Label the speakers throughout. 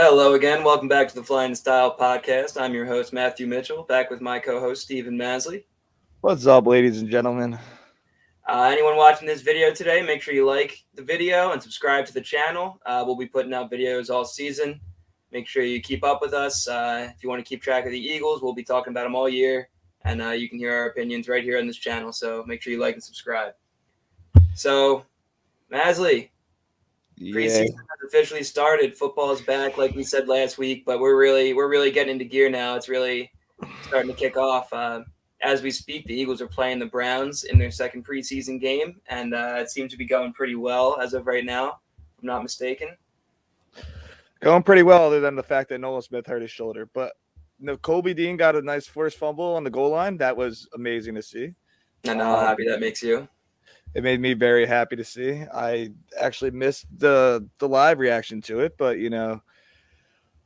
Speaker 1: Hello again. Welcome back to the Flyin Style podcast. I'm your host, Matthew Mitchell, back with my co-host, Steven Maslij.
Speaker 2: What's up, ladies and gentlemen?
Speaker 1: Anyone watching this video today, make sure you like the video and subscribe to the channel. We'll be putting out videos all season. Make sure you keep up with us. If you want to keep track of the Eagles, we'll be talking about them all year. And you can hear our opinions right here on this channel. So make sure you like and subscribe. So, Maslij,
Speaker 2: Yeah,
Speaker 1: preseason has officially started. Football is back, like we said last week, but we're really getting into gear now. It's really starting to kick off. As we speak, the Eagles are playing the Browns in their second preseason game, and it seems to be going pretty well as of right now, if I'm not mistaken.
Speaker 2: going pretty well, other than the fact that Nolan Smith hurt his shoulder. But no, Kobe Dean got a nice forced fumble on the goal line. That was amazing to see.
Speaker 1: I know how happy that makes you.
Speaker 2: It made me very happy to see. I actually missed the live reaction to it, but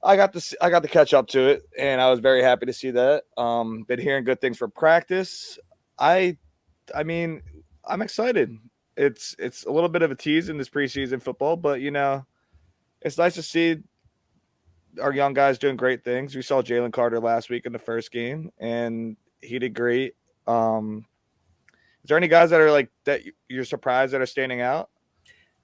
Speaker 2: I got to catch up to it, and I was very happy to see that. Been hearing good things from practice. I mean, I'm excited. It's a little bit of a tease in this preseason football, but it's nice to see our young guys doing great things. We saw Jalen Carter last week in the first game, and he did great. Is there any guys that are like that you're surprised that are standing out?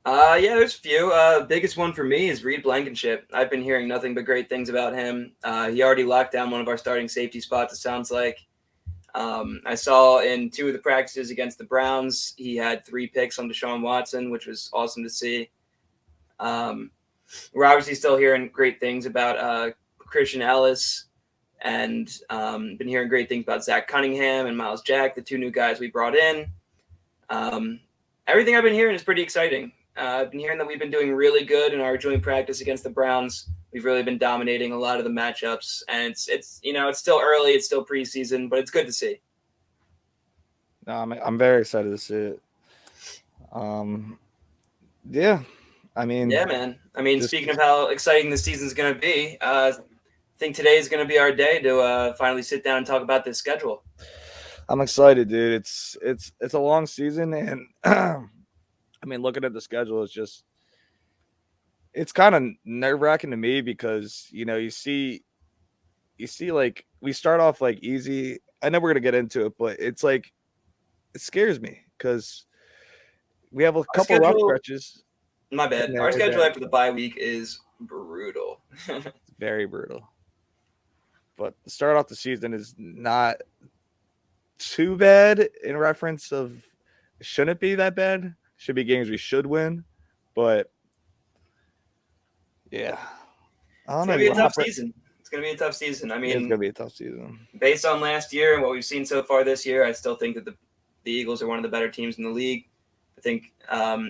Speaker 1: Yeah, there's a few. Biggest one for me is Reed Blankenship. I've been hearing nothing but great things about him. He already locked down one of our starting safety spots, it sounds like. I saw in two of the practices against the Browns, he had 3 picks on Deshaun Watson, which was awesome to see. We're obviously still hearing great things about Christian Ellis, and been hearing great things about Zach Cunningham and Miles Jack, the 2 new guys we brought in. Everything I've been hearing is pretty exciting. I've been hearing that we've been doing really good in our joint practice against the Browns. We've really been dominating a lot of the matchups, and it's still early, it's still preseason, but it's good to see.
Speaker 2: No, I'm very excited to see it. Yeah,
Speaker 1: Yeah, man. Speaking of how exciting this season's going to be, I think today is going to be our day to finally sit down and talk about this schedule.
Speaker 2: I'm excited, dude. It's a long season, and looking at the schedule, it's kind of nerve wracking to me because you see like we start off like easy. I know we're gonna get into it, but it's like it scares me because we have a couple rough stretches.
Speaker 1: My bad. Our schedule after the bye week is brutal.
Speaker 2: Very brutal. But the start off the season is not too bad in reference of shouldn't be that bad. Should be games we should win. But yeah.
Speaker 1: It's gonna be a tough season. It's gonna be a tough season.
Speaker 2: It's gonna be a tough season.
Speaker 1: Based on last year and what we've seen so far this year, I still think that the Eagles are one of the better teams in the league. I think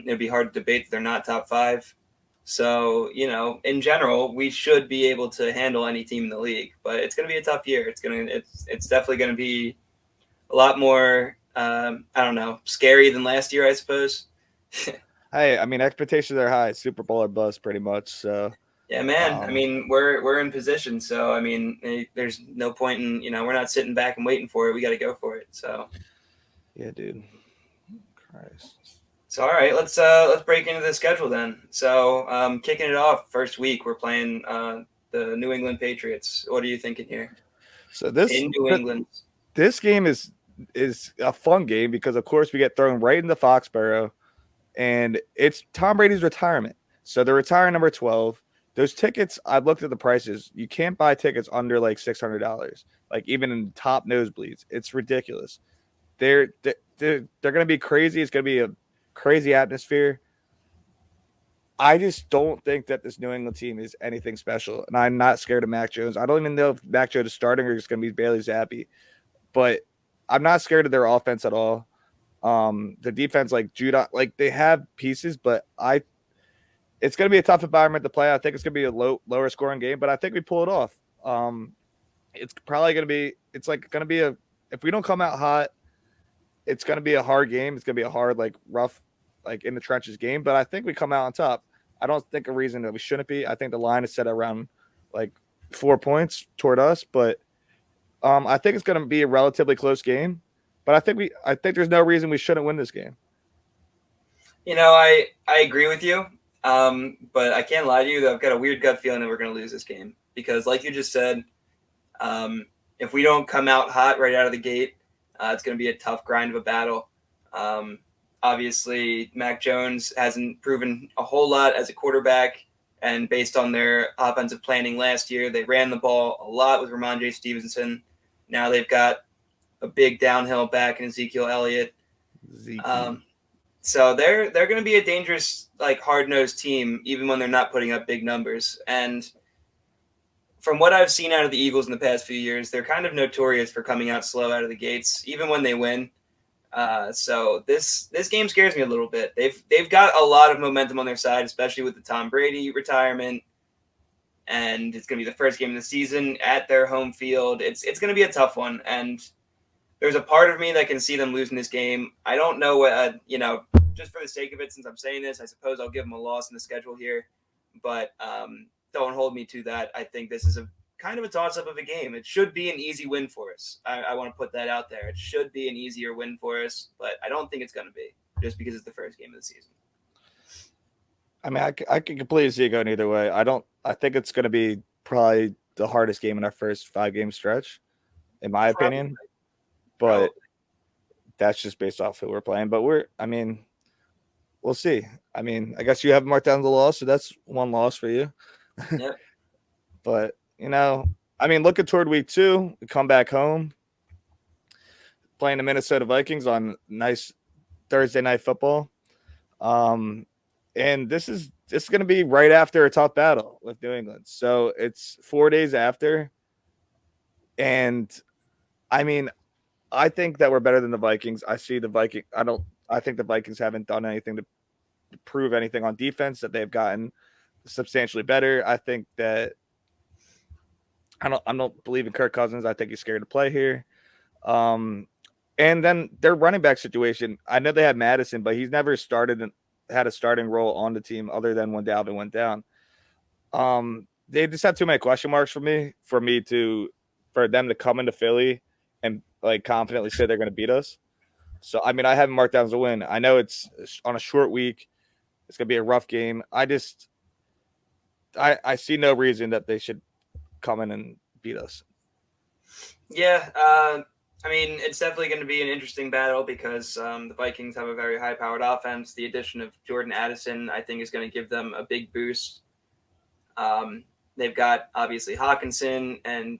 Speaker 1: it'd be hard to debate that they're not top 5. So, in general, we should be able to handle any team in the league. But it's going to be a tough year. It's definitely going to be a lot more, scary than last year, I suppose.
Speaker 2: Hey, expectations are high. Super Bowl or bust, pretty much. So
Speaker 1: yeah, man. We're in position. So there's no point in we're not sitting back and waiting for it. We got to go for it. So
Speaker 2: yeah, dude. Christ.
Speaker 1: So all right, let's break into the schedule then. So kicking it off, first week we're playing the New England Patriots. What are you thinking here?
Speaker 2: So
Speaker 1: in New England,
Speaker 2: this game is a fun game because of course we get thrown right into Foxborough, and it's Tom Brady's retirement. So they're retiring number 12. Those tickets, I've looked at the prices. You can't buy tickets under like $600, like even in top nosebleeds. It's ridiculous. They're going to be crazy. It's going to be a crazy atmosphere. I just don't think that this New England team is anything special, and I'm not scared of Mac Jones. I don't even know if Mac Jones is starting or it's going to be Bailey Zappi, but I'm not scared of their offense at all. The defense, like Judah, like they have pieces, but it's going to be a tough environment to play. I think it's going to be a lower scoring game, but I think we pull it off. It's probably going to be, if we don't come out hot, it's going to be a hard game. It's going to be a hard, like rough, like in the trenches game, but I think we come out on top. I don't think a reason that we shouldn't be. I think the line is set around like 4 points toward us, but I think it's going to be a relatively close game. But I think there's no reason we shouldn't win this game.
Speaker 1: I agree with you. But I can't lie to you, I've got a weird gut feeling that we're going to lose this game because, like you just said, if we don't come out hot right out of the gate, it's going to be a tough grind of a battle. Obviously, Mac Jones hasn't proven a whole lot as a quarterback, and based on their offensive planning last year, they ran the ball a lot with Ramondre Stevenson. Now they've got a big downhill back in Ezekiel Elliott. So they're going to be a dangerous, like, hard-nosed team, even when they're not putting up big numbers. And from what I've seen out of the Eagles in the past few years, they're kind of notorious for coming out slow out of the gates, even when they win. So this game scares me a little bit. They've got a lot of momentum on their side, especially with the Tom Brady retirement, and it's going to be the first game of the season at their home field. It's going to be a tough one, and there's a part of me that can see them losing this game. I don't know what just for the sake of it, since I'm saying this, I suppose I'll give them a loss in the schedule here, but don't hold me to that. I think this is a kind of a toss-up of a game. It should be an easy win for us. I want to put that out there. It should be an easier win for us, but I don't think it's going to be, just because it's the first game of the season.
Speaker 2: I mean, I can completely see it going either way. I think it's going to be probably the hardest game in our first 5-game stretch, in my opinion. But that's just based off who we're playing. But we'll see. I mean, I guess you have marked down the loss, so that's one loss for you.
Speaker 1: Yep.
Speaker 2: But, looking toward week 2, we come back home, playing the Minnesota Vikings on nice Thursday night football. And this is going to be right after a tough battle with New England. So it's 4 days after. And, I think that we're better than the Vikings. I think the Vikings haven't done anything to prove anything on defense, that they've gotten substantially better. I think that I don't believe in Kirk Cousins. I think he's scared to play here. And then their running back situation, I know they had Madison, but he's never had a starting role on the team other than when Dalvin went down. They just have too many question marks for them to come into Philly and like confidently say they're going to beat us. So, I have them marked down as a win. I know it's on a short week. It's going to be a rough game. I see no reason that they should come in and beat us.
Speaker 1: Yeah. It's definitely going to be an interesting battle because the Vikings have a very high-powered offense. The addition of Jordan Addison, I think, is going to give them a big boost. They've got, obviously, Hawkinson and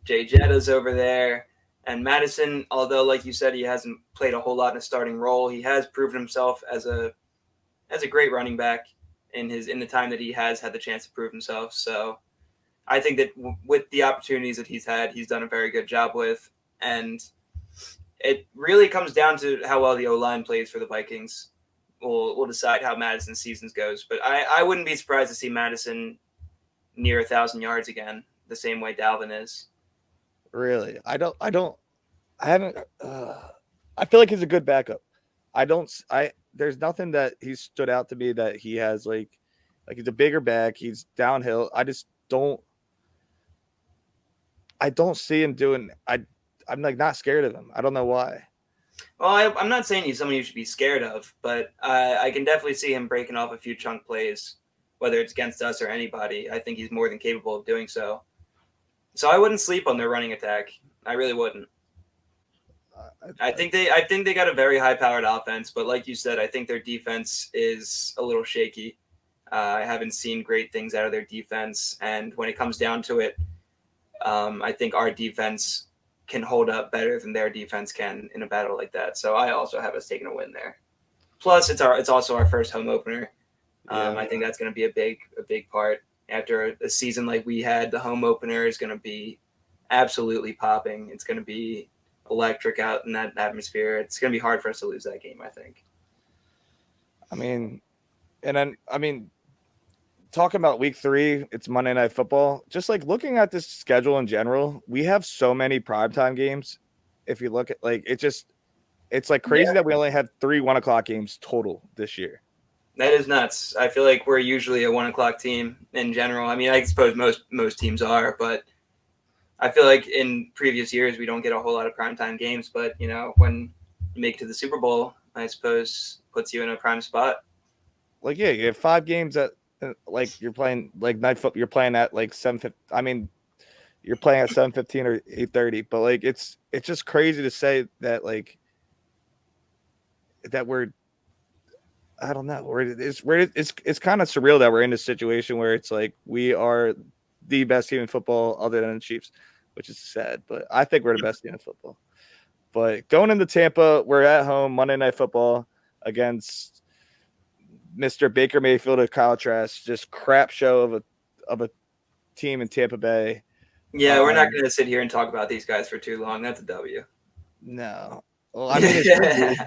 Speaker 1: Jay Jettas over there. And Madison, although, like you said, he hasn't played a whole lot in a starting role, he has proven himself as a great running back in the time that he has had the chance to prove himself. So I think that with the opportunities that he's had, he's done a very good job with. And it really comes down to how well the O-line plays for the Vikings. We'll decide how Madison's season goes. But I wouldn't be surprised to see Madison near 1,000 yards again, the same way Dalvin is.
Speaker 2: Really? I feel like he's a good backup. There's nothing that he's stood out to me that he has like he's a bigger back. He's downhill. I don't see him doing, I'm like not scared of him. I don't know why.
Speaker 1: Well, I'm not saying he's someone you should be scared of, but I can definitely see him breaking off a few chunk plays, whether it's against us or anybody. I think he's more than capable of doing so. So I wouldn't sleep on their running attack. I really wouldn't. I think they got a very high-powered offense, but like you said, I think their defense is a little shaky. I haven't seen great things out of their defense, and when it comes down to it, I think our defense can hold up better than their defense can in a battle like that. So I also have us taking a win there. Plus, it's also our first home opener. I think that's going to be a big part. After a season like we had, the home opener is going to be absolutely popping. It's going to be electric out in that atmosphere. It's going to be hard for us to lose that game, I think.
Speaker 2: Talking about week 3, it's Monday Night Football. Just like looking at this schedule in general, we have so many primetime games. If you look at it's like crazy that we only have 3 1:00 games total this year.
Speaker 1: That is nuts. I feel like we're usually a 1:00 team in general. I suppose most teams are, but I feel like in previous years we don't get a whole lot of primetime games. But when you make it to the Super Bowl, I suppose puts you in a prime spot.
Speaker 2: like yeah, you have 5 games at like you're playing like night football. You're playing at like 7:50. I mean, you're playing at 7:15 or 8:30. But like it's just crazy to say that like that we're I don't know. It's kind of surreal that we're in this situation where it's like we are the best team in football other than the Chiefs, which is sad. But I think we're the best team in football. But going into Tampa, we're at home Monday Night Football against Mr. Baker Mayfield of Kyle Trask. Just crap show of a team in Tampa Bay.
Speaker 1: Yeah, we're not going to sit here and talk about these guys for too long. That's a W.
Speaker 2: No. Well, I mean, it should be.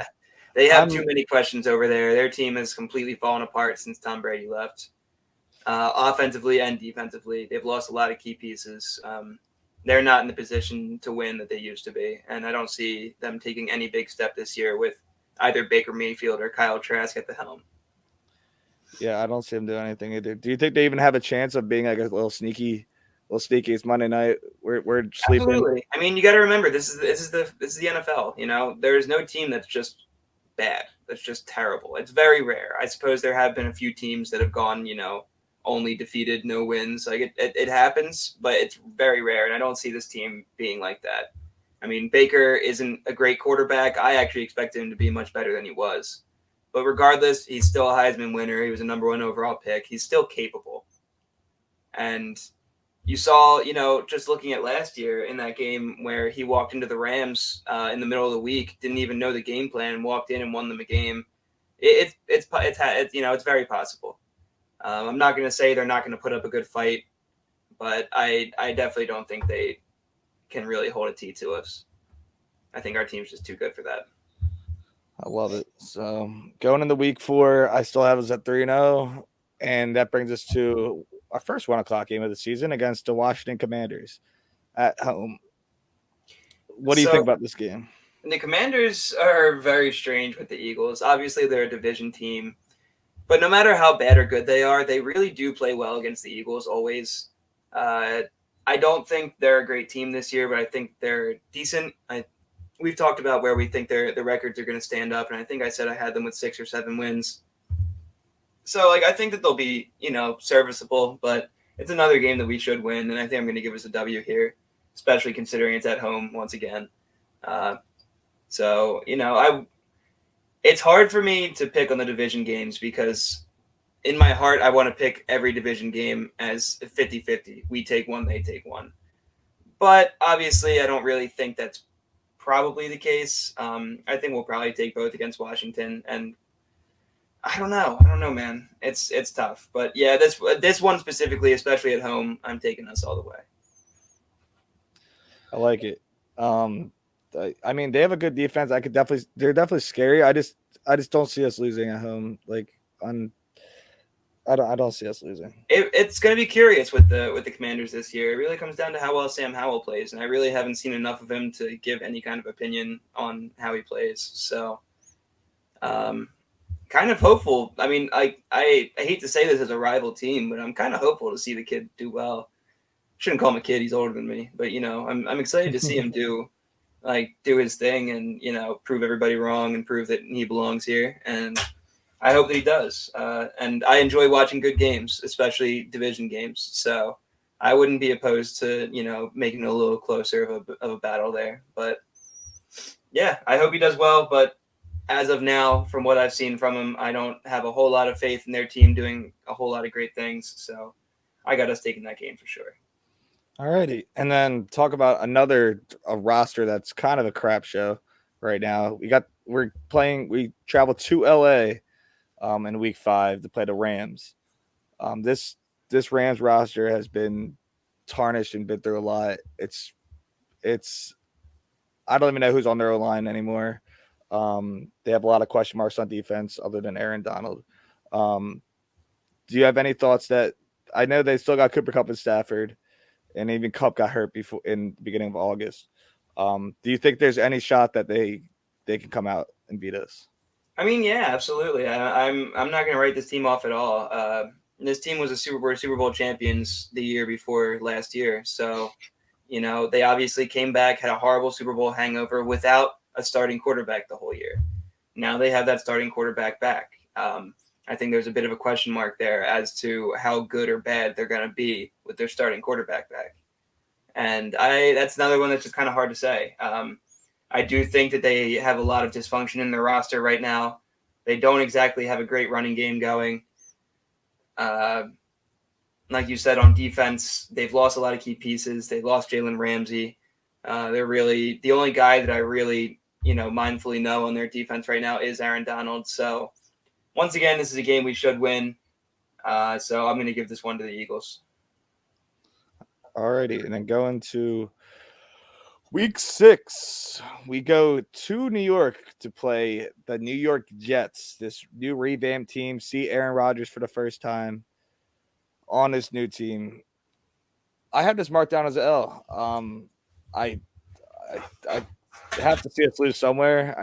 Speaker 1: They have too many questions over there. Their team has completely fallen apart since Tom Brady left. Offensively and defensively, they've lost a lot of key pieces. They're not in the position to win that they used to be, and I don't see them taking any big step this year with either Baker Mayfield or Kyle Trask at the helm.
Speaker 2: Yeah, I don't see them doing anything either. Do you think they even have a chance of being like a little sneaky? It's Monday night. We're sleeping.
Speaker 1: Absolutely. I mean, you got to remember this is the NFL. You know, there is no team that's just bad. That's just terrible. It's very rare. I suppose there have been a few teams that have gone, only defeated, no wins. Like it happens, but it's very rare. And I don't see this team being like that. I mean, Baker isn't a great quarterback. I actually expected him to be much better than he was. But regardless, he's still a Heisman winner. He was a #1 overall pick. He's still capable. And you saw, just looking at last year in that game where he walked into the Rams in the middle of the week, didn't even know the game plan, and walked in and won them a game. It's very possible. I'm not going to say they're not going to put up a good fight, but I definitely don't think they can really hold a T to us. I think our team's just too good for that.
Speaker 2: I love it. So going into week 4, I still have us at 3-0, and that brings us to our first 1:00 game of the season against the Washington Commanders at home. What do you think about this game?
Speaker 1: The Commanders are very strange with the Eagles. Obviously, they're a division team, but no matter how bad or good they are, they really do play well against the Eagles always. I don't think they're a great team this year, but I think they're decent. We've talked about where we think the records are going to stand up, and I think I said I had them with 6 or 7 wins. So, I think that they'll be, serviceable, but it's another game that we should win, and I think I'm going to give us a W here, especially considering it's at home once again. It's hard for me to pick on the division games because in my heart, I want to pick every division game as 50-50. We take one, they take one. But obviously, I don't really think that's probably the case. I think we'll probably take both against Washington, and I don't know, man. It's tough, but yeah, this one specifically, especially at home, I'm taking us all the way.
Speaker 2: I like it. I mean, they have a good defense. They're definitely scary. I just don't see us losing at home. I don't see us losing.
Speaker 1: It's going to be curious with the Commanders this year. It really comes down to how well Sam Howell plays, and I really haven't seen enough of him to give any kind of opinion on how he plays. So, kind of hopeful. I mean, I hate to say this as a rival team, but I'm kind of hopeful to see the kid do well. Shouldn't call him a kid; he's older than me. But I'm excited to see him do his thing and prove everybody wrong and prove that he belongs here. And I hope that he does. And I enjoy watching good games, especially division games. So I wouldn't be opposed to making it a little closer of a battle there. But yeah, I hope he does well. But as of now, from what I've seen from him, I don't have a whole lot of faith in their team doing a whole lot of great things. So I got us taking that game for sure.
Speaker 2: All righty. And then talk about a roster that's kind of a crap show right now. We travel to LA in week 5 to play the Rams. This Rams roster has been tarnished and been through a lot. It's I don't even know who's on their line anymore. They have a lot of question marks on defense other than Aaron Donald. Do you have any thoughts that I know they still got Cooper Kupp and Stafford, and even Kupp got hurt before in the beginning of August. Do you think there's any shot that they can come out and beat us?
Speaker 1: I mean, yeah, absolutely. I'm not going to write this team off at all. This team was a Super Bowl champions the year before last year, so they obviously came back, had a horrible Super Bowl hangover without a starting quarterback the whole year. Now they have that starting quarterback back. I I think there's a bit of a question mark there as to how good or bad they're going to be with their starting quarterback back. And that's another one that's just kind of hard to say. I do think that they have a lot of dysfunction in their roster right now. They don't exactly have a great running game going. Like you said, on defense, they've lost a lot of key pieces. They lost Jalen Ramsey. They're really the only guy that I really, mindfully know on their defense right now is Aaron Donald. So once again, this is a game we should win. So I'm going to give this one to the Eagles.
Speaker 2: Alrighty, and then going to Week 6, we go to New York to play the New York Jets, this new revamped team, see Aaron Rodgers for the first time on this new team. I have this marked down as an L. I have to see us lose somewhere.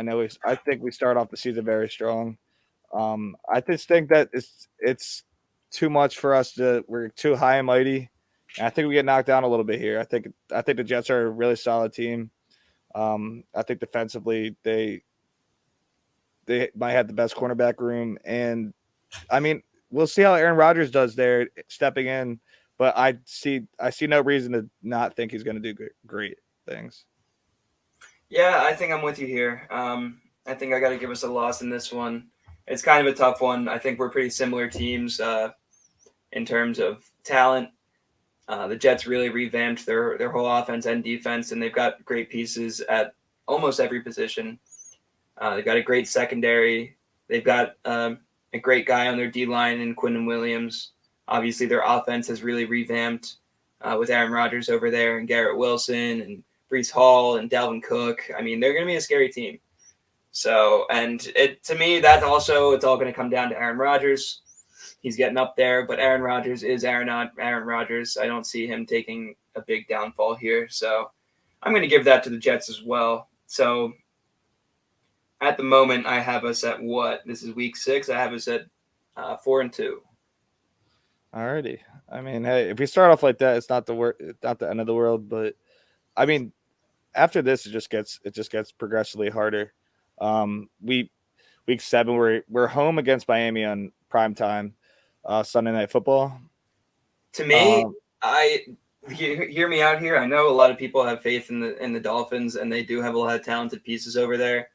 Speaker 2: I think we start off the season very strong. I just think that it's too much for us we're too high and mighty. And I think we get knocked down a little bit here. I think the Jets are a really solid team. I think defensively they might have the best cornerback room, and I mean we'll see how Aaron Rodgers does there stepping in. But I see no reason to not think he's going to do great things.
Speaker 1: Yeah, I think I'm with you here. I think I got to give us a loss in this one. It's kind of a tough one. I think we're pretty similar teams in terms of talent. The Jets really revamped their whole offense and defense, and they've got great pieces at almost every position. They've got a great secondary. They've got a great guy on their D-line in Quinnen Williams. Obviously, their offense has really revamped with Aaron Rodgers over there and Garrett Wilson and Breece Hall and Dalvin Cook. I mean, they're going to be a scary team. So, and to me, it's all going to come down to Aaron Rodgers. He's getting up there, but Aaron Rodgers is Aaron Rodgers. I don't see him taking a big downfall here. So I'm going to give that to the Jets as well. So at the moment, I have us at what? This is week 6. I have us at 4-2.
Speaker 2: Alrighty. I mean, hey, if we start off like that, it's not the end of the world. But I mean, after this, it just gets progressively harder. Week 7, we're home against Miami on prime time. Sunday Night Football.
Speaker 1: To me, hear me out here. I know a lot of people have faith in the Dolphins, and they do have a lot of talented pieces over there.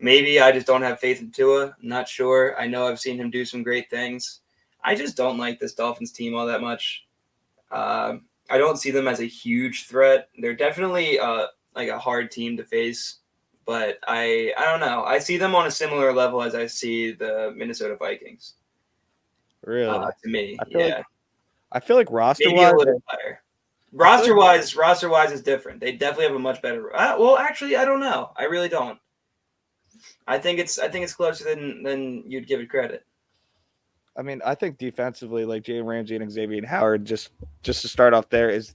Speaker 1: Maybe I just don't have faith in Tua. I'm not sure. I know I've seen him do some great things. I just don't like this Dolphins team all that much. I don't see them as a huge threat. They're definitely like a hard team to face, but I don't know. I see them on a similar level as I see the Minnesota Vikings.
Speaker 2: Really?
Speaker 1: To me,
Speaker 2: I feel like roster-wise,
Speaker 1: maybe a little better. Roster-wise is different. They definitely have a much better. Well, actually, I don't know. I really don't. I think it's closer than you'd give it credit.
Speaker 2: I mean, I think defensively, like Jalen Ramsey and Xavier Howard, just to start off there is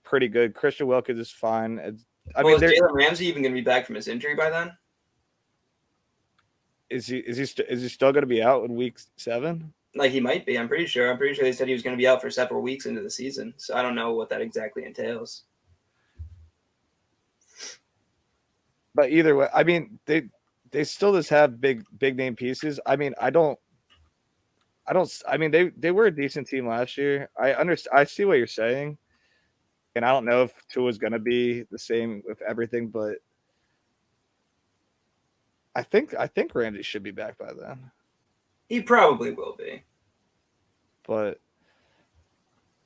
Speaker 2: pretty good. Christian Wilkins is fine.
Speaker 1: Is Jalen Ramsey even going to be back from his injury by then?
Speaker 2: Is he still going to be out in week 7?
Speaker 1: Like he might be. I'm pretty sure they said he was going to be out for several weeks into the season. So I don't know what that exactly entails.
Speaker 2: But either way, I mean, they still just have big name pieces. I mean, I mean, they were a decent team last year. I see what you're saying. And I don't know if Tua's going to be the same with everything, but I think Ramsey should be back by then.
Speaker 1: He probably will be.
Speaker 2: But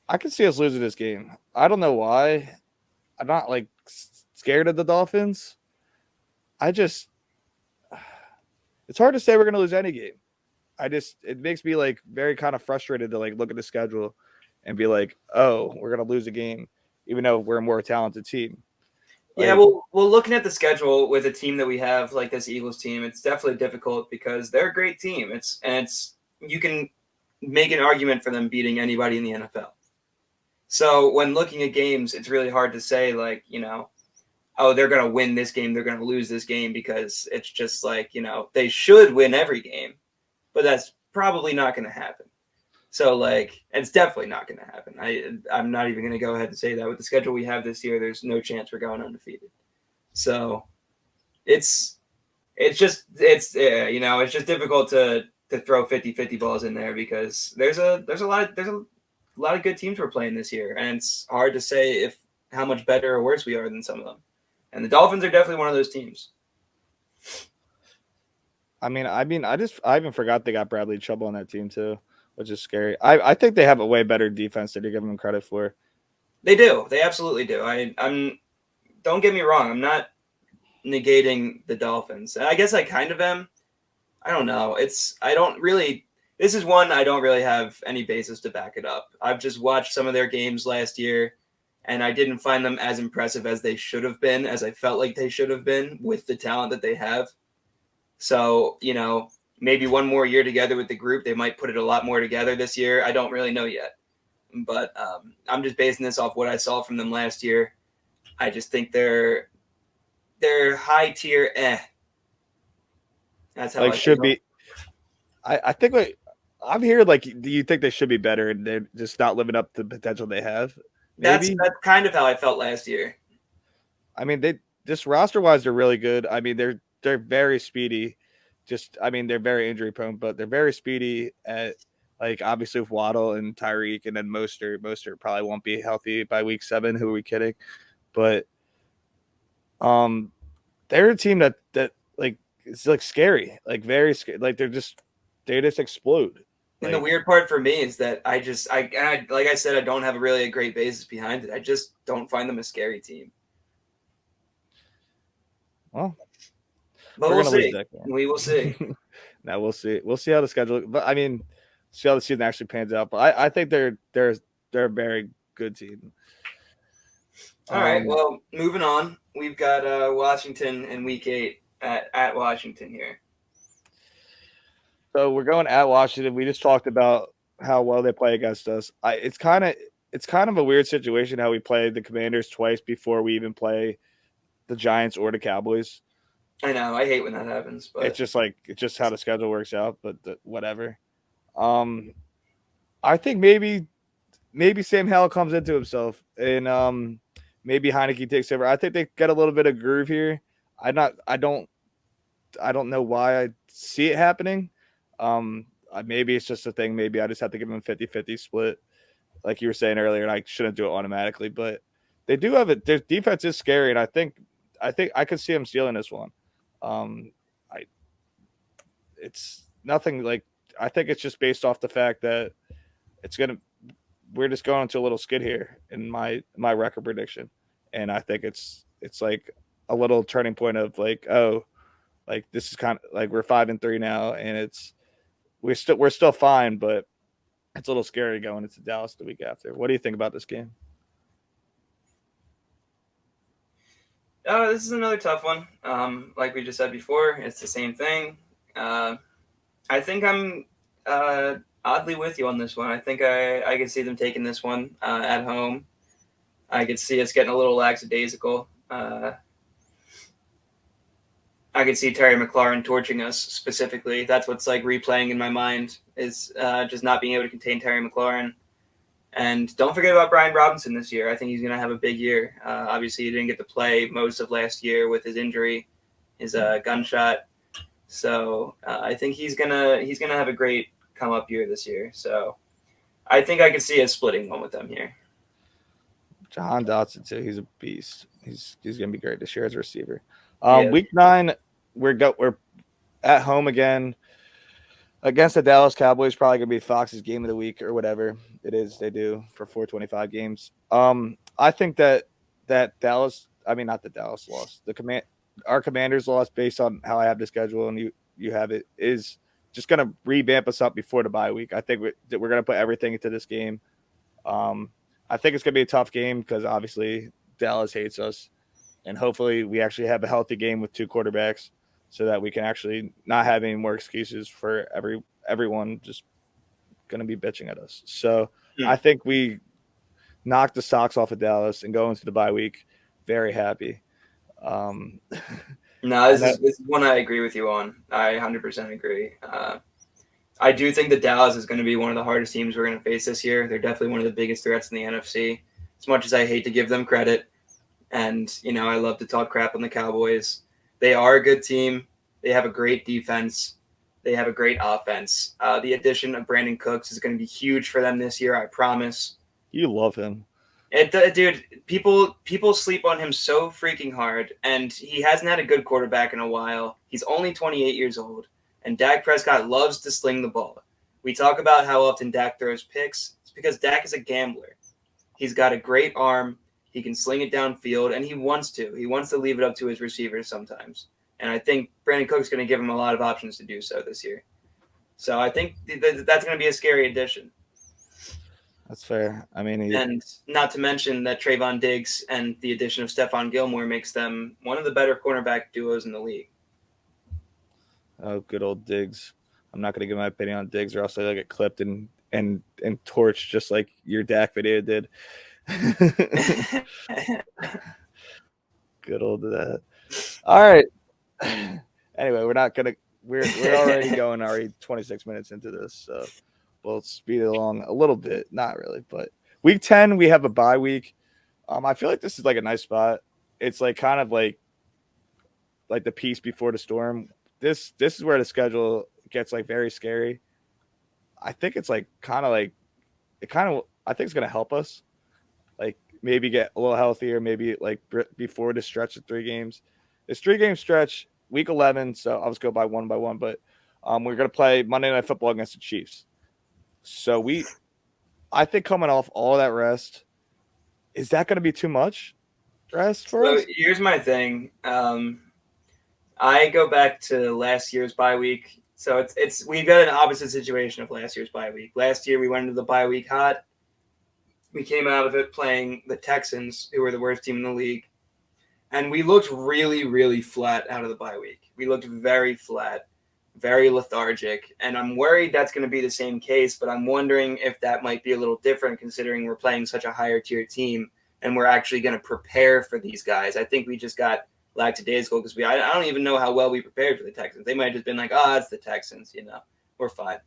Speaker 2: I can see us losing this game. I don't know why. I'm not like scared of the Dolphins. It's hard to say we're going to lose any game. It makes me like very kind of frustrated to like look at the schedule and be like, oh, we're going to lose a game, even though we're a more talented team.
Speaker 1: Yeah, well, looking at the schedule with a team that we have like this Eagles team, it's definitely difficult because they're a great team. You can make an argument for them beating anybody in the NFL. So when looking at games, it's really hard to say like, oh, they're going to win this game, they're going to lose this game, because it's just like, they should win every game, but that's probably not going to happen. So, like, it's definitely not going to happen. I'm not even going to go ahead and say that. With the schedule we have this year, there's no chance we're going undefeated. So, it's just difficult to to throw 50-50 balls in there because there's a lot of good teams we're playing this year, and it's hard to say how much better or worse we are than some of them. And the Dolphins are definitely one of those teams.
Speaker 2: I even forgot they got Bradley Chubb on that team too, which is scary. I think they have a way better defense than you give them credit for.
Speaker 1: They do. They absolutely do. I'm don't get me wrong. I'm not negating the Dolphins. I guess I kind of am. I don't know. This is one I don't really have any basis to back it up. I've just watched some of their games last year, and I didn't find them as impressive as they should have been, as I felt like they should have been with the talent that they have. So, maybe one more year together with the group, they might put it a lot more together this year. I don't really know yet. But I'm just basing this off what I saw from them last year. I just think they're high tier. That's how I
Speaker 2: should
Speaker 1: feel.
Speaker 2: be. I think I'm here. Do you think they should be better and they're just not living up to the potential they have? Maybe
Speaker 1: That's kind of how I felt last year.
Speaker 2: I mean, they just roster wise, they're really good. I mean, they're very speedy. They're very injury prone, but they're very speedy at obviously with Waddle and Tyreek, and then Mostert. Mostert probably won't be healthy by week 7. Who are we kidding? But they're a team that it's scary, very scary. They just explode.
Speaker 1: And the weird part for me is that I like I said, I don't have really a great basis behind it. I just don't find them a scary team.
Speaker 2: Well,
Speaker 1: but we'll see. We will see.
Speaker 2: Now we'll see. We'll see how the schedule. But I mean, see how the season actually pans out. But I think they're a very good team.
Speaker 1: All right. Well, moving on. We've got Washington in week 8 at Washington here.
Speaker 2: So we're going at Washington. We just talked about how well they play against us. It's kind of a weird situation how we play the Commanders twice before we even play the Giants or the Cowboys.
Speaker 1: I know. I hate when that happens, but
Speaker 2: it's just how the schedule works out. But whatever. I think maybe Sam Howell comes into himself and maybe Heineke takes over. I think they get a little bit of groove here. I don't know why I see it happening. Maybe it's just a thing. Maybe I just have to give them a 50-50 split, like you were saying earlier, and I shouldn't do it automatically. But they do have it. Their defense is scary, and I think I could see them stealing this one. It's nothing like. I think it's just based off the fact that we're just going into a little skid here in my record prediction, and I think it's like a little turning point of this is kind of we're 5-3 now, and we're still fine, but it's a little scary going into Dallas the week after. What do you think about this game?
Speaker 1: This is another tough one. Like we just said before, it's the same thing. I think I'm oddly with you on this one. I think I could see them taking this one at home. I could see us getting a little lackadaisical. I could see Terry McLaurin torching us specifically. That's what's replaying in my mind is just not being able to contain Terry McLaurin. And don't forget about Brian Robinson this year. I think he's going to have a big year. Obviously, he didn't get to play most of last year with his injury, his gunshot. So I think he's gonna have a great come up year this year. So I think I could see us splitting one with them here.
Speaker 2: Jahan Dotson too. He's a beast. He's gonna be great this year as a receiver.
Speaker 1: Yeah.
Speaker 2: Week 9, we're at home again against the Dallas Cowboys. Probably gonna be Fox's game of the week or whatever it is they do for 425 games. I think that Dallas. I mean, not the Dallas loss. Our Commanders loss, based on how I have the schedule and you have it, is just gonna revamp us up before the bye week. I think we're gonna put everything into this game. I think it's gonna be a tough game because obviously Dallas hates us. And hopefully we actually have a healthy game with 2 quarterbacks so that we can actually not have any more excuses for everyone just going to be bitching at us. So I think we knock the socks off of Dallas and go into the bye week very happy.
Speaker 1: No, this is one I agree with you on. I 100% agree. I do think that Dallas is going to be one of the hardest teams we're going to face this year. They're definitely one of the biggest threats in the NFC. As much as I hate to give them credit, and, I love to talk crap on the Cowboys. They are a good team. They have a great defense. They have a great offense. The addition of Brandon Cooks is going to be huge for them this year, I promise.
Speaker 2: You love him.
Speaker 1: Dude, people sleep on him so freaking hard, and he hasn't had a good quarterback in a while. He's only 28 years old, and Dak Prescott loves to sling the ball. We talk about how often Dak throws picks. It's because Dak is a gambler. He's got a great arm. He can sling it downfield, and he wants to. He wants to leave it up to his receivers sometimes. And I think Brandon Cook's going to give him a lot of options to do so this year. So I think that's going to be a scary addition.
Speaker 2: That's fair. I mean,
Speaker 1: and not to mention that Trayvon Diggs and the addition of Stephon Gilmore makes them one of the better cornerback duos in the league.
Speaker 2: Oh, good old Diggs. I'm not going to give my opinion on Diggs, or else I'll get clipped and torched just like your Dak video did. Good old that. All right. Anyway, we're not gonna. We're already going 26 minutes into this, so we'll speed it along a little bit. Not really, but week 10 we have a bye week. I feel like this is like a nice spot. It's like kind of like the peace before the storm. This is where the schedule gets like very scary. I think it's like kind of like it kind of. I think it's gonna help us. Like maybe get a little healthier, maybe like before the stretch of 3 games. This 3-game stretch, week 11, so I'll just go by one, but we're going to play Monday Night Football against the Chiefs. So I think coming off all that rest, is that going to be too much rest for us?
Speaker 1: Here's my thing. I go back to last year's bye week. So we've got an opposite situation of last year's bye week. Last year we went into the bye week hot. We came out of it playing the Texans, who were the worst team in the league. And we looked really, really flat out of the bye week. We looked very flat, very lethargic. And I'm worried that's going to be the same case, but I'm wondering if that might be a little different considering we're playing such a higher tier team and we're actually going to prepare for these guys. I think we just got lackadaisical because I don't even know how well we prepared for the Texans. They might have just been like, it's the Texans, we're fine.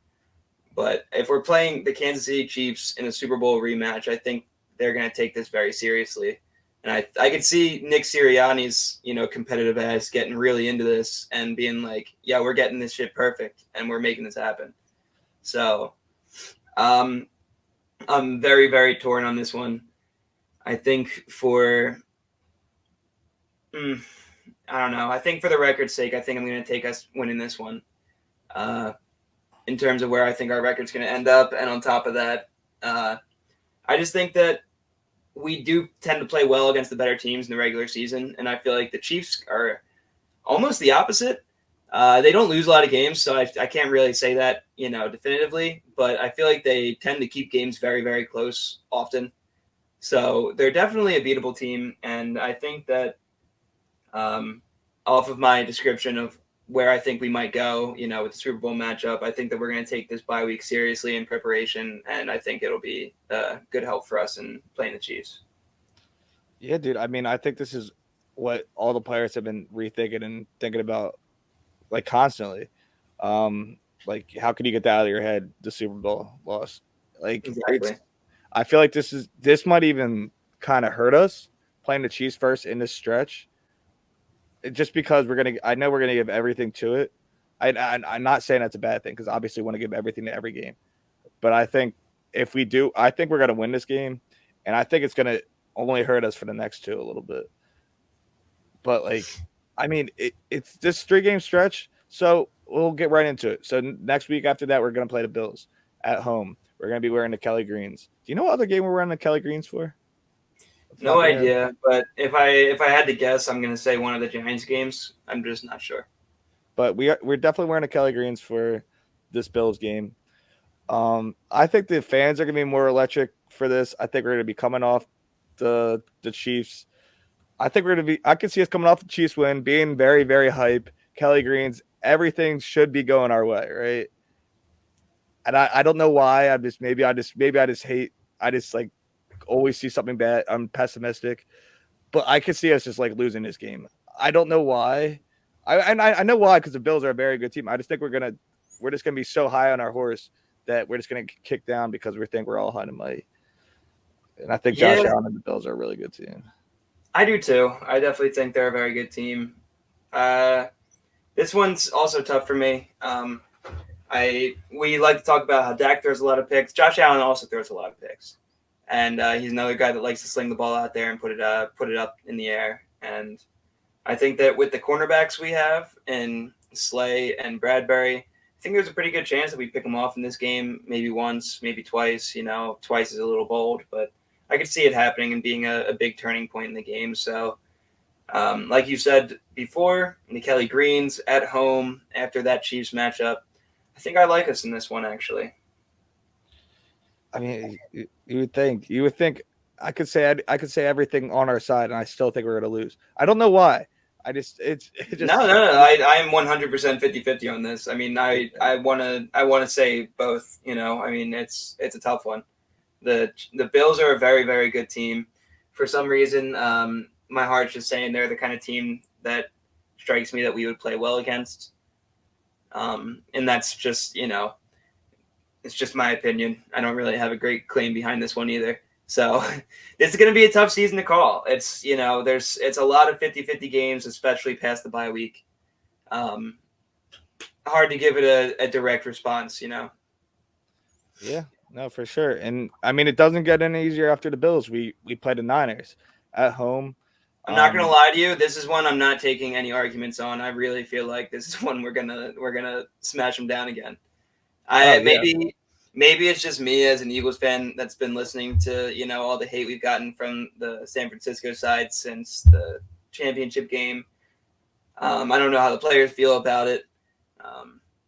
Speaker 1: But if we're playing the Kansas City Chiefs in a Super Bowl rematch, I think they're going to take this very seriously. And I could see Nick Sirianni's, competitive ass getting really into this and being like, yeah, we're getting this shit perfect and we're making this happen. So I'm very, very torn on this one. I think I don't know. I think for the record's sake, I think I'm going to take us winning this one in terms of where I think our record's going to end up. And on top of that, I just think that we do tend to play well against the better teams in the regular season. And I feel like the Chiefs are almost the opposite. They don't lose a lot of games, so I can't really say that, definitively. But I feel like they tend to keep games very, very close often. So they're definitely a beatable team. And I think that off of my description of where I think we might go, with the Super Bowl matchup, I think that we're going to take this bye week seriously in preparation, and I think it'll be good help for us in playing the Chiefs.
Speaker 2: Yeah, dude. I mean, I think this is what all the players have been rethinking and thinking about, like, constantly. Like, how can you get that out of your head, the Super Bowl loss? Like,
Speaker 1: exactly.
Speaker 2: I feel like this might even kind of hurt us playing the Chiefs first in this stretch. Just because I know we're gonna give everything to it. I'm not saying that's a bad thing because obviously we want to give everything to every game. But I think if we do, I think we're gonna win this game, and I think it's gonna only hurt us for the next 2 a little bit. But like, I mean, it's this 3-game stretch, so we'll get right into it. So next week after that, we're gonna play the Bills at home. We're gonna be wearing the Kelly Greens. Do you know what other game we're wearing the Kelly Greens for?
Speaker 1: No idea, but if I had to guess, I'm going to say one of the Giants games. I'm just not sure.
Speaker 2: But we're definitely wearing the Kelly Greens for this Bills game. I think the fans are going to be more electric for this. I think we're going to be coming off the Chiefs. I think I can see us coming off the Chiefs win, being very, very hype. Kelly Greens, everything should be going our way, right? And I don't know why. I just like always see something bad. I'm pessimistic, but I could see us just like losing this game. I don't know why. I know why, because the Bills are a very good team. I just think we're just gonna be so high on our horse that we're just gonna kick down because we think we're all high and mighty. And I think Josh Allen and the Bills are a really good team.
Speaker 1: I do too. I definitely think they're a very good team. This one's also tough for me. We like to talk about how Dak throws a lot of picks. Josh Allen also throws a lot of picks, and he's another guy that likes to sling the ball out there and put it up in the air. And I think that with the cornerbacks we have in Slay and Bradbury, I think there's a pretty good chance that we pick them off in this game. Maybe once, maybe twice. Twice is a little bold, but I could see it happening and being a big turning point in the game. So, like you said before, the Kelly Greens at home after that Chiefs matchup. I think I like us in this one, actually.
Speaker 2: I mean, you would think I could say everything on our side, and I still think we're going to lose. I don't know why. It just
Speaker 1: No. I am 100% 50-50 on this. I mean, I want to say both. I mean, it's a tough one. The Bills are a very, very good team. For some reason, my heart's just saying they're the kind of team that strikes me that we would play well against. And that's just, it's just my opinion. I don't really have a great claim behind this one either. So it's going to be a tough season to call. It's, it's a lot of 50-50 games, especially past the bye week. Hard to give it a direct response,
Speaker 2: Yeah, no, for sure. And I mean, it doesn't get any easier after the Bills. We play the Niners at home.
Speaker 1: I'm not gonna lie to you. This is one I'm not taking any arguments on. I really feel like this is one we're gonna smash them down again. Maybe it's just me as an Eagles fan that's been listening to all the hate we've gotten from the San Francisco side since the championship game. I don't know how the players feel about it.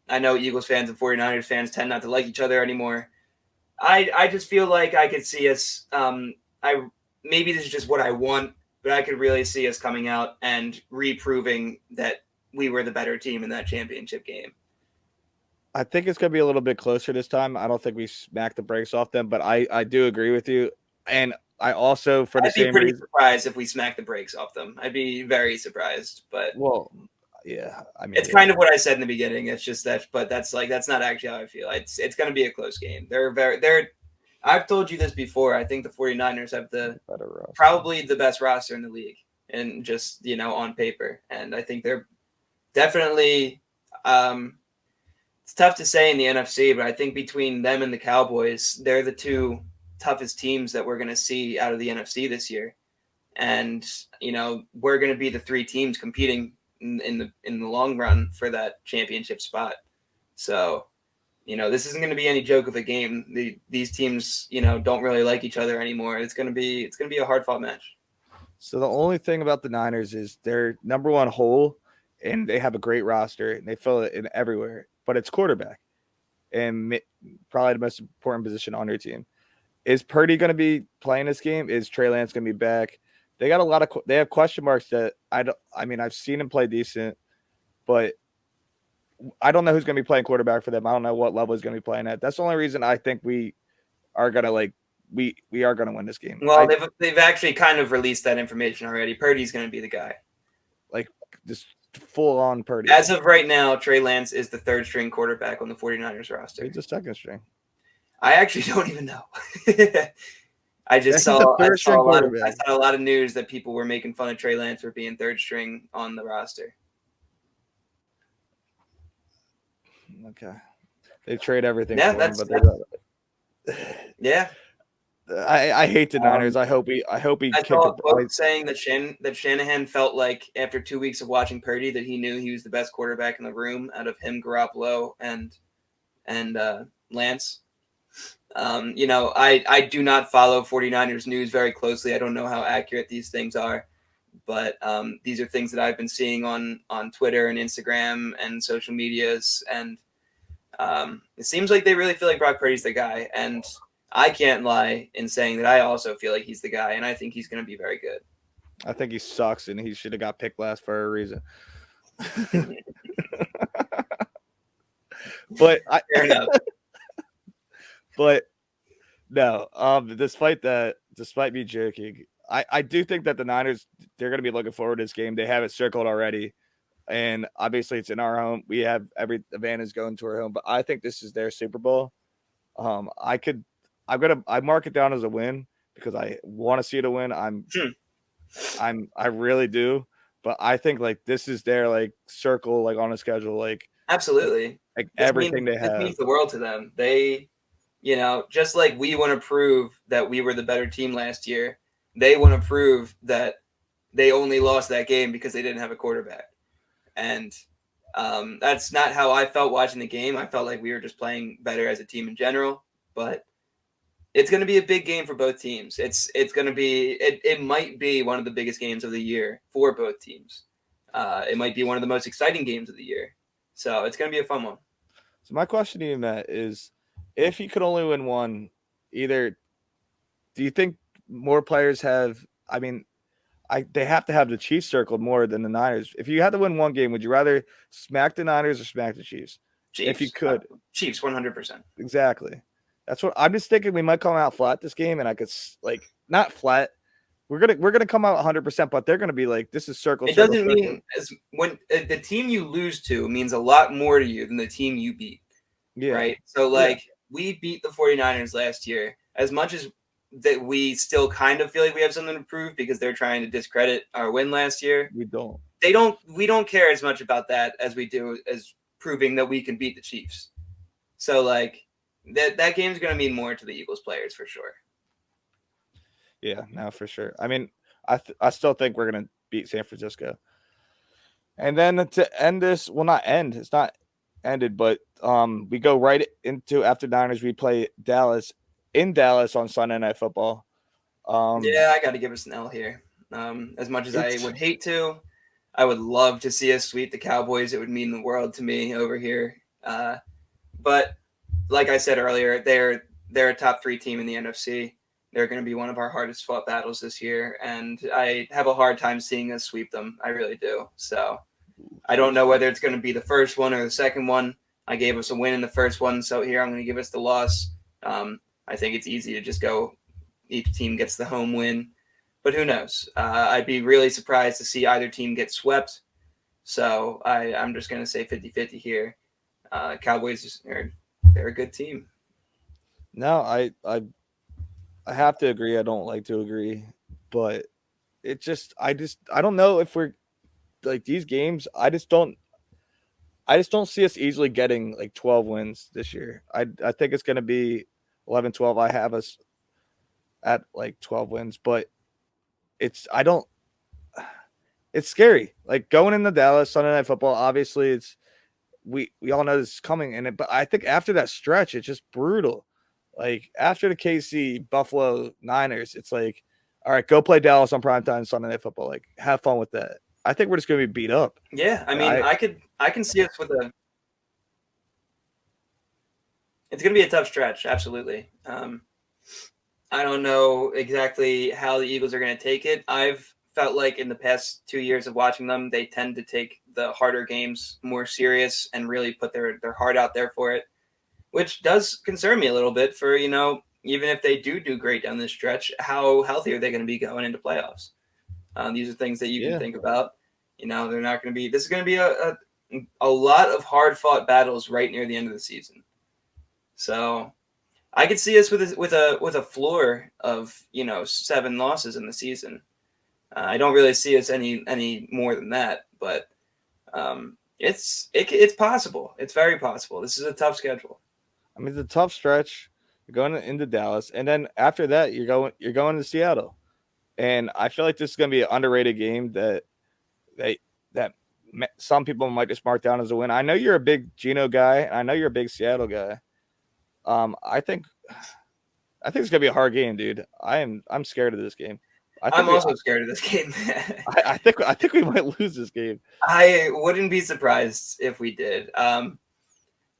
Speaker 1: I know Eagles fans and 49ers fans tend not to like each other anymore. I just feel like I could see us. Maybe this is just what I want. But I could really see us coming out and reproving that we were the better team in that championship game.
Speaker 2: I think it's going to be a little bit closer this time. I don't think we smacked the brakes off them, but I do agree with you. And I also, for the same reason, I'd be pretty
Speaker 1: surprised if we smacked the brakes off them. I'd be very surprised. But
Speaker 2: yeah, I mean,
Speaker 1: it's kind of what I said in the beginning. It's just that, but that's not actually how I feel. It's going to be a close game. I've told you this before. I think the 49ers have probably the best roster in the league, and just on paper. And I think they're definitely. It's tough to say in the NFC, but I think between them and the Cowboys, they're the two toughest teams that we're going to see out of the NFC this year. And we're going to be the three teams competing in the long run for that championship spot. So. This isn't going to be any joke of a game. These teams, don't really like each other anymore. It's going to be a hard fought match.
Speaker 2: So the only thing about the Niners is they're number one hole, and they have a great roster, and they fill it in everywhere. But it's quarterback, and probably the most important position on your team. Is Purdy going to be playing this game? Is Trey Lance going to be back? They got they have question marks that I've seen him play decent, but I don't know who's going to be playing quarterback for them. I don't know what level he's going to be playing at. That's the only reason I think we are going to we are going to win this game.
Speaker 1: Well, they've actually kind of released that information already. Purdy's going to be the guy.
Speaker 2: Like just full on Purdy.
Speaker 1: As of right now, Trey Lance is the third string quarterback on the 49ers roster.
Speaker 2: He's the second string.
Speaker 1: I actually don't even know. I saw a lot of news that people were making fun of Trey Lance for being third string on the roster.
Speaker 2: Okay, they trade everything.
Speaker 1: Yeah,
Speaker 2: for him, but
Speaker 1: yeah.
Speaker 2: I hate the Niners. I hope he.
Speaker 1: I saw a quote saying that Shanahan felt like after 2 weeks of watching Purdy that he knew he was the best quarterback in the room out of him, Garoppolo, and Lance. I do not follow 49ers news very closely. I don't know how accurate these things are. But these are things that I've been seeing on Twitter and Instagram and social medias. And it seems like they really feel like Brock Purdy's the guy. And I can't lie in saying that I also feel like he's the guy. And I think he's going to be very good.
Speaker 2: I think he sucks, and he should have got picked last for a reason. Fair enough. But no, despite me joking, I do think that the Niners, they're going to be looking forward to this game. They have it circled already, and obviously it's in our home. We have every advantage going to our home, but I think this is their Super Bowl. I mark it down as a win because I want to see it a win. I really do, but I think like this is their like circle like on a schedule. Like
Speaker 1: Absolutely.
Speaker 2: Like everything they
Speaker 1: This
Speaker 2: have.
Speaker 1: means the world to them. They, just like we want to prove that we were the better team last year, they want to prove that they only lost that game because they didn't have a quarterback. And that's not how I felt watching the game. I felt like we were just playing better as a team in general. But it's going to be a big game for both teams. It's going to be it might be one of the biggest games of the year for both teams. It might be one of the most exciting games of the year. So it's going to be a fun one.
Speaker 2: So my question to you, Matt, is if you could only win one, either do you think more players have? I mean, they have to have the Chiefs circled more than the Niners. If you had to win one game, would you rather smack the Niners or smack the Chiefs? If you
Speaker 1: Chiefs,
Speaker 2: could,
Speaker 1: Chiefs, 100%.
Speaker 2: exactly. That's what I'm just thinking. We might come out flat this game, and I could not flat. We're gonna come out 100%, but they're gonna be like, this is circle.
Speaker 1: It
Speaker 2: circle,
Speaker 1: doesn't
Speaker 2: circle.
Speaker 1: mean as when the team you lose to means a lot more to you than the team you beat.
Speaker 2: Yeah.
Speaker 1: Right. So we beat the 49ers last year. As much as that we still kind of feel like we have something to prove because they're trying to discredit our win last year.
Speaker 2: We don't.
Speaker 1: We don't care as much about that as we do as proving that we can beat the Chiefs. So that game's going to mean more to the Eagles players for sure.
Speaker 2: Yeah, no, for sure. I mean, I still think we're going to beat San Francisco. And then to end this, well, not end, it's not ended, but we go right into after Niners, we play Dallas in Dallas on Sunday Night Football.
Speaker 1: Yeah, I got to give us an L here. As much as I would hate to, I would love to see us sweep the Cowboys. It would mean the world to me over here. But like I said earlier, they're a top 3 team in the NFC. They're going to be one of our hardest fought battles this year, and I have a hard time seeing us sweep them. I really do. So I don't know whether it's going to be the first one or the second one. I gave us a win in the first one, so here I'm going to give us the loss. I think it's easy to just go each team gets the home win, but who knows? I'd be really surprised to see either team get swept. So I'm just going to say 50-50 here. Cowboys, they're a good team.
Speaker 2: No, I have to agree. I don't like to agree, but I don't know if we're like these games. I just don't see us easily getting like 12 wins this year. I think it's going to be 11-12. I have us at like 12 wins, but it's scary. Like going into Dallas Sunday Night Football, obviously it's we all know this is coming, but I think after that stretch, it's just brutal. Like after the KC Buffalo Niners, it's like, all right, go play Dallas on primetime Sunday Night Football. Like have fun with that. I think we're just gonna be beat up.
Speaker 1: Yeah, I mean, I can see us with a. It's going to be a tough stretch, absolutely. I don't know exactly how the Eagles are going to take it. I've felt like in the past 2 years of watching them, they tend to take the harder games more serious and really put their heart out there for it, which does concern me a little bit for, even if they do great down this stretch, how healthy are they going to be going into playoffs? These are things that you can think about. They're not going to be – this is going to be a lot of hard-fought battles right near the end of the season. So I could see us with a floor of 7 losses in the season. I don't really see us any more than that, but it's possible. It's very possible. This is a tough schedule.
Speaker 2: I mean, it's a tough stretch. You're going into Dallas, and then after that, you're going to Seattle, and I feel like this is going to be an underrated game that some people might just mark down as a win. I know you're a big Geno guy, and I know you're a big Seattle guy. I think it's gonna be a hard game, dude. I'm scared of this game.
Speaker 1: I'm also scared of this game.
Speaker 2: I think we might lose this game.
Speaker 1: I wouldn't be surprised if we did.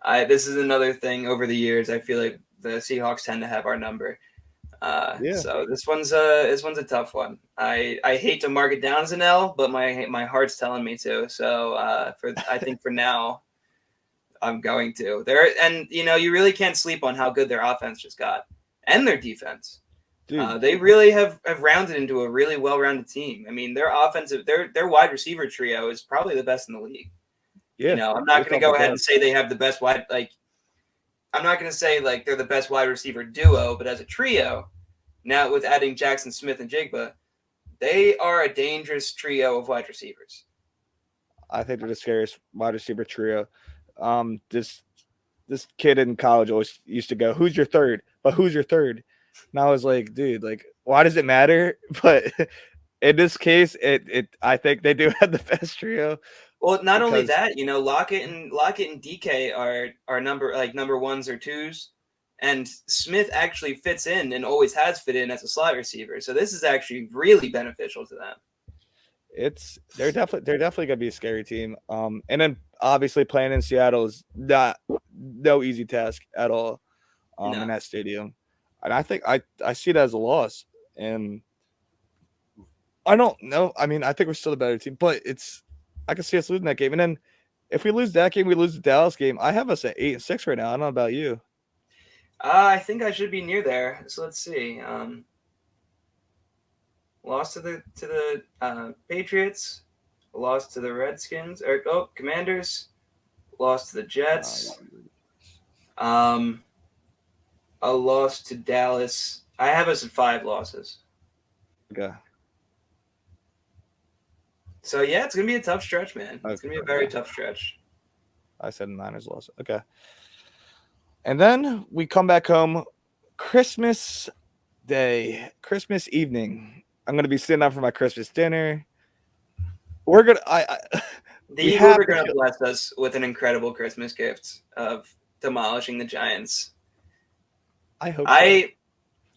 Speaker 1: This is another thing over the years. I feel like the Seahawks tend to have our number. So this one's a tough one. I hate to mark it down as an L, but my heart's telling me to. So I think for now, I'm going to. You really can't sleep on how good their offense just got and their defense. They really have rounded into a really well-rounded team. I mean, their offensive, their wide receiver trio is probably the best in the league.
Speaker 2: Yeah,
Speaker 1: I'm not going to go ahead and say they have the best wide. I'm not going to say they're the best wide receiver duo, but as a trio, now with adding Jackson Smith and Jigba, they are a dangerous trio of wide receivers.
Speaker 2: I think they're the scariest wide receiver trio. This kid in college always used to go, "Who's your third?" But who's your third? And I was like, dude, like, why does it matter? But in this case, I think they do have the best trio.
Speaker 1: Well, not only
Speaker 2: Because
Speaker 1: that, Lockett and DK are number ones or twos, and Smith actually fits in and always has fit in as a slot receiver. So this is actually really beneficial to them.
Speaker 2: they're definitely gonna be a scary team. And then obviously playing in Seattle is no easy task at all.
Speaker 1: No.
Speaker 2: In that stadium, and I think I see it as a loss. And I don't know. I mean, I think we're still a better team, but I can see us losing that game. And then if we lose that game, we lose the Dallas game. I have us at 8-6 right now. I don't know about you.
Speaker 1: I think I should be near there. So let's see. Lost to the Patriots, lost to the Redskins, Commanders, lost to the Jets. A loss to Dallas. I have us at 5 losses.
Speaker 2: Okay.
Speaker 1: So yeah, it's gonna be a tough stretch, man. It's gonna be a very tough stretch.
Speaker 2: I said Niners loss. Okay. And then we come back home, Christmas Day, Christmas evening. I'm gonna be sitting down for my Christmas dinner. We're gonna.
Speaker 1: The Eagles are gonna bless us with an incredible Christmas gift of demolishing the Giants.
Speaker 2: I hope.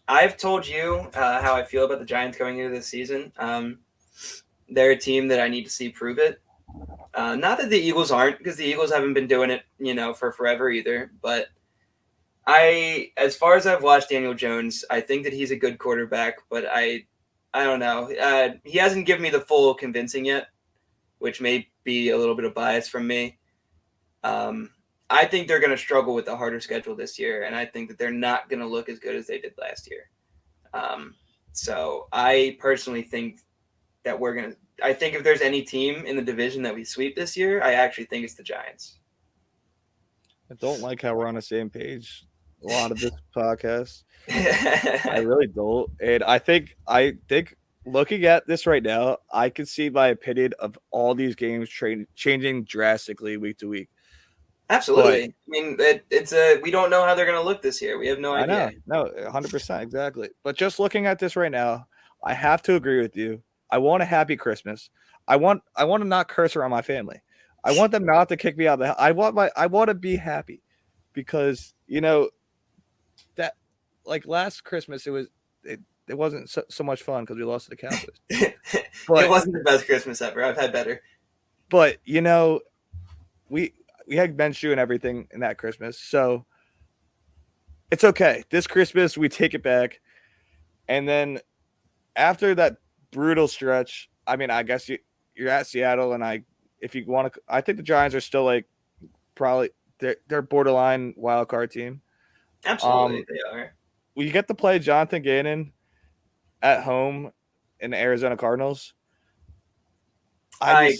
Speaker 1: I've told you how I feel about the Giants going into this season. They're a team that I need to see prove it. Not that the Eagles aren't, because the Eagles haven't been doing it, for forever either. But as far as I've watched Daniel Jones, I think that he's a good quarterback, but I don't know. He hasn't given me the full convincing yet, which may be a little bit of bias from me. I think they're going to struggle with the harder schedule this year, and I think that they're not going to look as good as they did last year. So I personally think that I think if there's any team in the division that we sweep this year, I actually think it's the Giants.
Speaker 2: I don't like how we're on the same page a lot of this podcast. I really don't. And I think looking at this right now, I can see my opinion of all these games changing drastically week to week.
Speaker 1: Absolutely. We don't know how they're going to look this year. We have no idea.
Speaker 2: I know. No, 100%. Exactly. But just looking at this right now, I have to agree with you. I want a happy Christmas. I want to not curse around my family. I want them not to kick me out of the house. I want to be happy because, that like last Christmas, it wasn't so much fun because we lost to the Cowboys.
Speaker 1: But, it wasn't the best Christmas ever. I've had better.
Speaker 2: But, we had Minshew and everything in that Christmas. So it's okay. This Christmas, we take it back. And then after that brutal stretch, I mean, I guess you're at Seattle, and if you want to, I think the Giants are still probably they're borderline wild card team.
Speaker 1: Absolutely, they are.
Speaker 2: Well, you get to play Jonathan Gannon at home in the Arizona Cardinals.
Speaker 1: I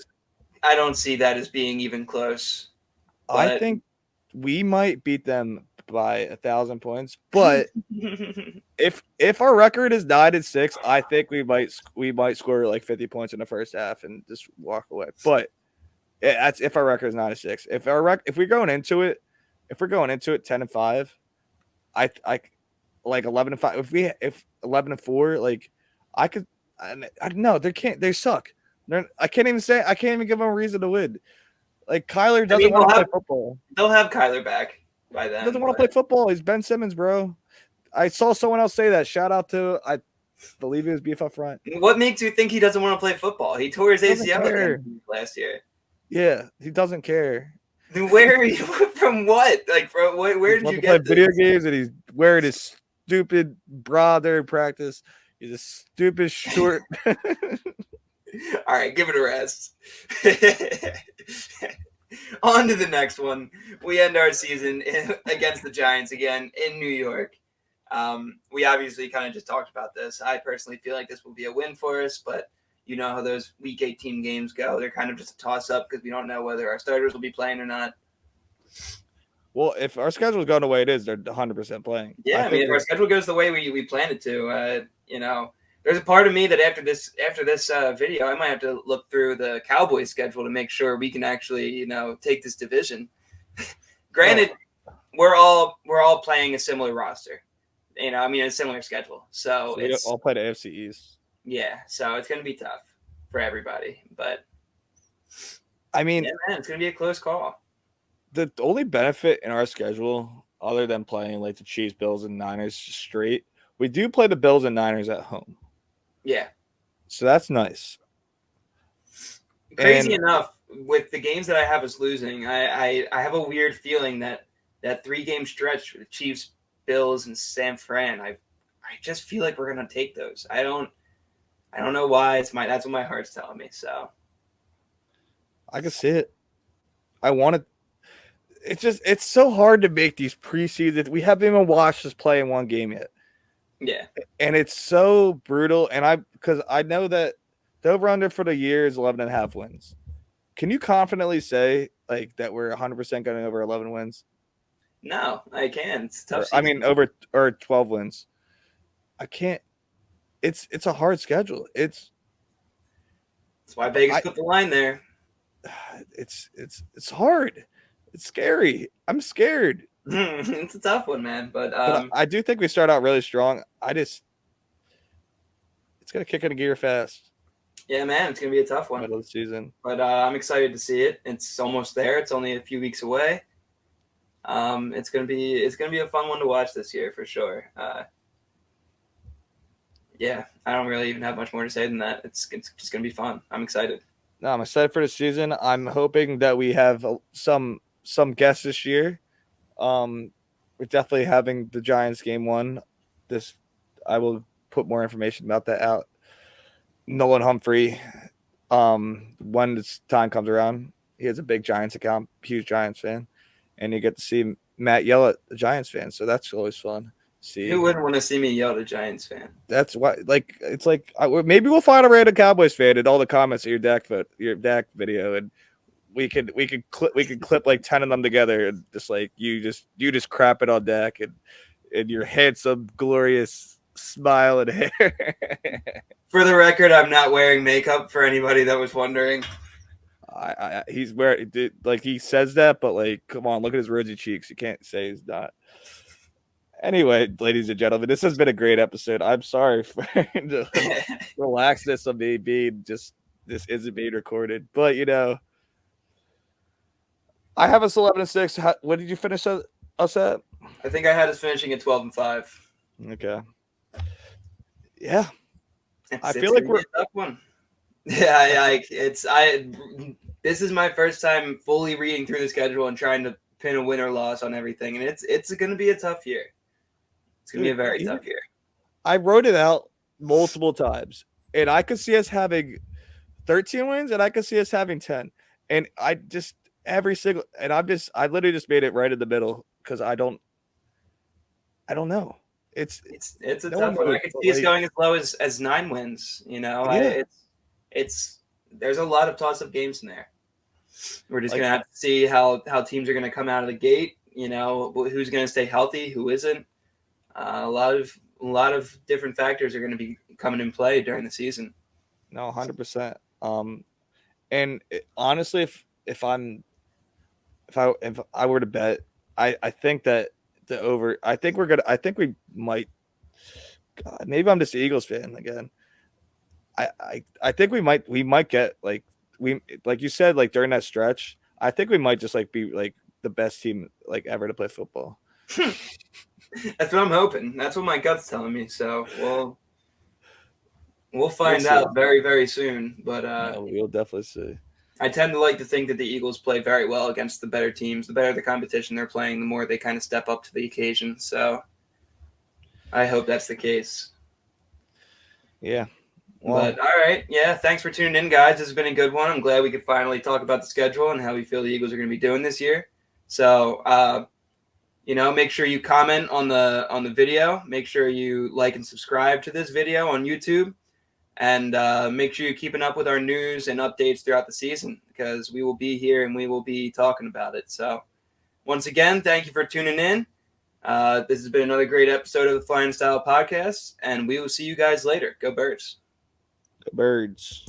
Speaker 1: don't see that as being even close.
Speaker 2: I think we might beat them by 1,000 points, but if our record is 9-6, I think we might score like 50 points in the first half and just walk away. But that's if our record is 9-6. If we're going into it 10-5, I like 11-5. If 11-4, like I could. No, they suck. I can't even give them a reason to win. Like Kyler doesn't want to play football.
Speaker 1: They'll have Kyler back by then.
Speaker 2: He doesn't want to play football. He's Ben Simmons, bro. I saw someone else say that. Shout out to, I believe it was Beef Up Front.
Speaker 1: What makes you think he doesn't want to play football? He tore his ACL last year.
Speaker 2: Yeah, he doesn't care.
Speaker 1: Where are you from? What? Like, from where did you get
Speaker 2: this? Video games, and he's wearing his stupid bra there in practice. He's a stupid short.
Speaker 1: All right, give it a rest. On to the next one. We end our season against the Giants again in New York. We obviously kind of just talked about this. I personally feel like this will be a win for us, but you know how those Week 18 games go. They're kind of just a toss-up because we don't know whether our starters will be playing or not.
Speaker 2: Well, if our schedule is going the way it is, they're 100% playing.
Speaker 1: Yeah, I mean, if our schedule goes the way we planned it to, there's a part of me that after this video, I might have to look through the Cowboys schedule to make sure we can actually, take this division. Granted, we're all playing a similar roster. I mean, a similar schedule. So
Speaker 2: we all play the AFC East.
Speaker 1: Yeah, so it's going to be tough for everybody. But
Speaker 2: I mean,
Speaker 1: yeah, man, it's going to be a close call.
Speaker 2: The only benefit in our schedule, other than playing like the Chiefs, Bills, and Niners straight, we do play the Bills and Niners at home.
Speaker 1: Yeah.
Speaker 2: So that's nice.
Speaker 1: Crazy enough, with the games that I have us losing, I have a weird feeling that 3-game stretch with the Chiefs, Bills, and San Fran, I just feel like we're gonna take those. I don't know why. That's what my heart's telling me. So
Speaker 2: I can see it. I want to. It's so hard to make these preseason. We haven't even watched us play in one game yet.
Speaker 1: Yeah,
Speaker 2: and it's so brutal. And because I know that the over under for the year is 11.5 wins. Can you confidently say like that we're 100% going over 11 wins?
Speaker 1: No, I can't. It's tough.
Speaker 2: I mean, over 12 wins. I can't. It's a hard schedule. That's
Speaker 1: why Vegas put the line there.
Speaker 2: It's hard. It's scary. I'm scared.
Speaker 1: It's a tough one, man. But
Speaker 2: I do think we start out really strong. It's gonna kick into gear fast.
Speaker 1: Yeah, man, it's gonna be a tough one.
Speaker 2: Middle of the season.
Speaker 1: But I'm excited to see it. It's almost there. It's only a few weeks away. It's gonna be a fun one to watch this year for sure. Yeah, I don't really even have much more to say than that. It's just gonna be fun. I'm excited.
Speaker 2: No, I'm excited for the season. I'm hoping that we have some guests this year. We're definitely having the Giants game 1. I will put more information about that out. Nolan Humphrey, when this time comes around, he has a big Giants account, huge Giants fan, and you get to see Matt yell at the Giants fan. So that's always fun. See,
Speaker 1: who wouldn't want to see me yell at a Giants fan?
Speaker 2: That's why, it's like maybe we'll find a random Cowboys fan in all the comments of your Dak video, and we could clip like 10 of them together, and just like you just crap it on Dak and your handsome, glorious smile and hair.
Speaker 1: For the record, I'm not wearing makeup. For anybody that was wondering,
Speaker 2: he's wearing like he says that, but like, come on, look at his rosy cheeks. You can't say he's not. Anyway, ladies and gentlemen, this has been a great episode. I'm sorry for the relaxedness of me being this isn't being recorded, but I have us 11-6. What did you finish us at?
Speaker 1: I think I had us finishing at 12-5.
Speaker 2: Okay. Yeah.
Speaker 1: I feel like we're a tough one. Yeah, this is my first time fully reading through the schedule and trying to pin a win or loss on everything, and it's going to be a tough year. It's going to be a very tough year. I
Speaker 2: wrote it out multiple times, and I could see us having 13 wins, and I could see us having 10. And I literally just made it right in the middle because I don't know. It's
Speaker 1: a tough one. I could see us going as low as 9 wins.
Speaker 2: Yeah.
Speaker 1: There's a lot of toss-up games in there. We're just gonna have to see how teams are gonna come out of the gate. Who's gonna stay healthy, who isn't. A lot of different factors are going to be coming in play during the season.
Speaker 2: No, 100%. And honestly, if I were to bet, I think that the over. I think we might. God, maybe I'm just an Eagles fan again. I think we might get like you said, like during that stretch. I think we might just like be like the best team like ever to play football.
Speaker 1: That's what I'm hoping. That's what my gut's telling me. So we'll find out very, very soon. But
Speaker 2: we'll definitely see.
Speaker 1: I tend to like to think that the Eagles play very well against the better teams. The better the competition they're playing, the more they kind of step up to the occasion. So I hope that's the case.
Speaker 2: Yeah.
Speaker 1: Well, but all right. Yeah. Thanks for tuning in, guys. This has been a good one. I'm glad we could finally talk about the schedule and how we feel the Eagles are going to be doing this year. So, make sure you comment on the video. Make sure you like and subscribe to this video on YouTube. And make sure you're keeping up with our news and updates throughout the season because we will be here and we will be talking about it. So once again, thank you for tuning in. This has been another great episode of the Flyin Style Podcast, and we will see you guys later. Go Birds.
Speaker 2: Go Birds.